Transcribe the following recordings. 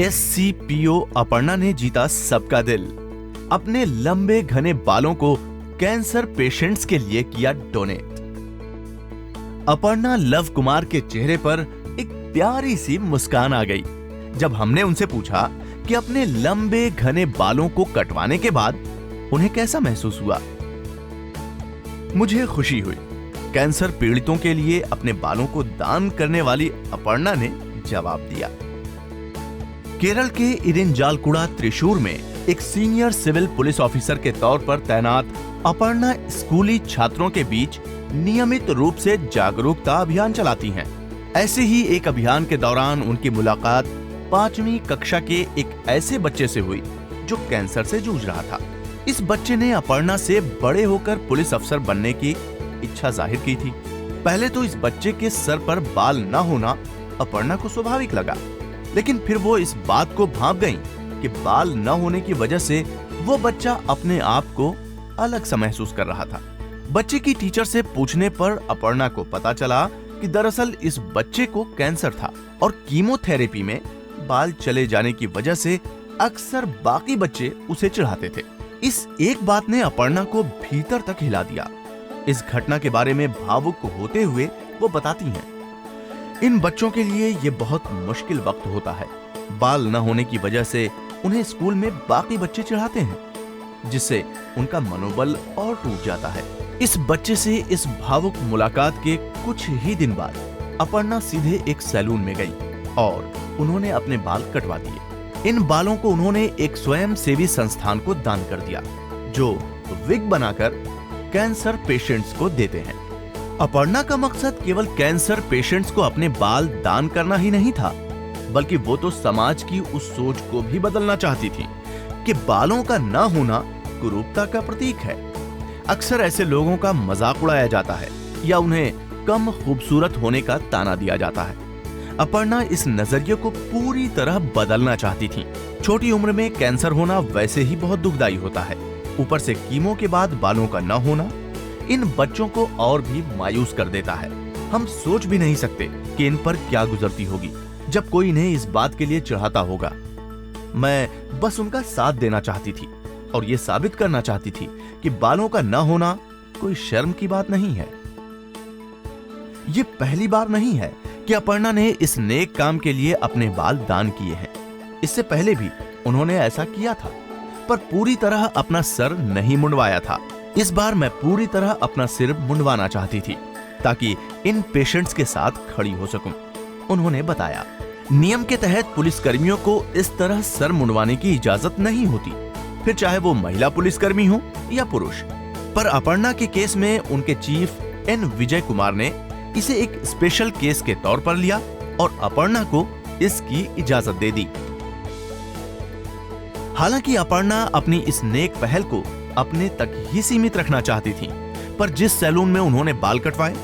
SCPO Aparna ने जीता सबका दिल। अपने लंबे घने बालों को कैंसर पेशेंट्स के लिए किया डोनेट। अपर्णा लव कुमार के चेहरे पर एक प्यारी सी मुस्कान आ गई जब हमने उनसे पूछा कि अपने लंबे घने बालों को कटवाने के बाद उन्हें कैसा महसूस हुआ। मुझे खुशी हुई। कैंसर पीड़ितों के लिए अपने बालों को दान करने वाली अपर्णा ने जवाब दिया। केरल के इरिंजालकुड़ा त्रिशूर में एक सीनियर सिविल पुलिस ऑफिसर के तौर पर तैनात अपर्णा स्कूली छात्रों के बीच नियमित रूप से जागरूकता अभियान चलाती हैं। ऐसे ही एक अभियान के दौरान उनकी मुलाकात 5वीं कक्षा के एक ऐसे बच्चे से हुई जो कैंसर से जूझ रहा था। इस बच्चे ने अपर्णा से बड़े होकर पुलिस अफसर बनने की इच्छा जाहिर की थी। पहले तो इस बच्चे के सर पर बाल न होना अपर्णा को स्वाभाविक लगा, लेकिन फिर वो इस बात को भांप गईं कि बाल न होने की वजह से वो बच्चा अपने आप को अलग सा महसूस कर रहा था। बच्चे की टीचर से पूछने पर अपर्णा को पता चला कि दरअसल इस बच्चे को कैंसर था और कीमोथेरेपी में बाल चले जाने की वजह से अक्सर बाकी बच्चे उसे चिढ़ाते थे। इस एक बात ने अपर्णा को भीतर तक हिला दिया। इस घटना के बारे में भावुक होते हुए वो बताती हैं, इन बच्चों के लिए ये बहुत मुश्किल वक्त होता है। बाल न होने की वजह से उन्हें स्कूल में बाकी बच्चे चिढ़ाते हैं, जिससे उनका मनोबल और टूट जाता है। इस बच्चे से इस भावुक मुलाकात के कुछ ही दिन बाद अपर्णा सीधे एक सैलून में गई और उन्होंने अपने बाल कटवा दिए। इन बालों को उन्होंने एक स्वयंसेवी संस्थान को दान कर दिया, जो विग बनाकर कैंसर पेशेंट्स को देते हैं। अपर्णा का मकसद केवल कैंसर पेशेंट्स को अपने बाल दान करना ही नहीं था, बल्कि वो तो समाज की उस सोच को भी बदलना चाहती थी कि बालों का न होना कुरूपता का प्रतीक है। अक्सर ऐसे लोगों का मजाक उड़ाया जाता है या उन्हें कम खूबसूरत होने का ताना दिया जाता है। अपर्णा इस नजरिए को पूरी तरह बदलना चाहती थी। छोटी उम्र में कैंसर होना वैसे ही बहुत दुखदाई होता है, ऊपर से कीमो के बाद बालों का न होना इन बच्चों को और भी मायूस कर देता है। हम सोच भी नहीं सकते कि इन पर क्या गुजरती होगी जब कोई इन्हें इस बात के लिए चिढ़ाता होगा। मैं बस उनका साथ देना चाहती थी और ये साबित करना चाहती थी कि बालों का न होना कोई शर्म की बात नहीं है। ये पहली बार नहीं है कि अपर्णा ने इस नेक काम के लिए अपने बाल दान किए हैं। इससे पहले भी उन्होंने ऐसा किया था, पर पूरी तरह अपना सर नहीं मुंडवाया था। इस बार मैं पूरी तरह अपना सिर मुंडवाना चाहती थी ताकि इन पेशेंट्स के साथ खड़ी हो सकूं। उन्होंने बताया, नियम के तहत पुलिसकर्मियों को इस तरह सर मुंडवाने की इजाजत नहीं होती, फिर चाहे वो महिला पुलिसकर्मी हो या पुरुष। पर अपर्णा के केस में उनके चीफ N विजय कुमार ने इसे एक स्पेशल केस के तौर पर लिया और अपर्णा को इसकी इजाजत दे दी। हालांकि अपर्णा अपनी इस नेक पहल को अपने तक ही सीमित रखना चाहती थी, पर जिस सैलून में उन्होंने बाल कटवाए,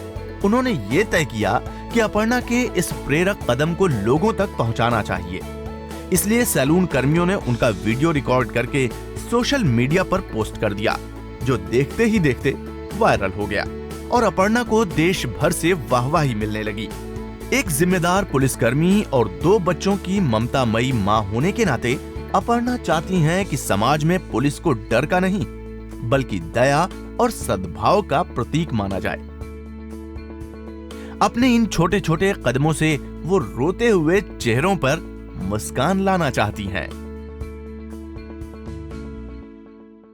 उन्होंने ये तय किया कि अपर्णा के इस प्रेरक कदम को लोगों तक पहुंचाना चाहिए। इसलिए सैलून कर्मियों ने उनका वीडियो रिकॉर्ड करके सोशल मीडिया पर पोस्ट कर दिया, जो देखते ही देखते वायरल हो गया और अपर्णा को देश भर से वाहवाही मिलने लगी। एक जिम्मेदार पुलिसकर्मी और 2 बच्चों की ममतामयी मां होने के नाते अपर्णा चाहती हैं कि समाज में पुलिस को डर का नहीं, बल्कि दया और सद्भाव का प्रतीक माना जाए। अपने इन छोटे छोटे कदमों से वो रोते हुए चेहरों पर मुस्कान लाना चाहती हैं।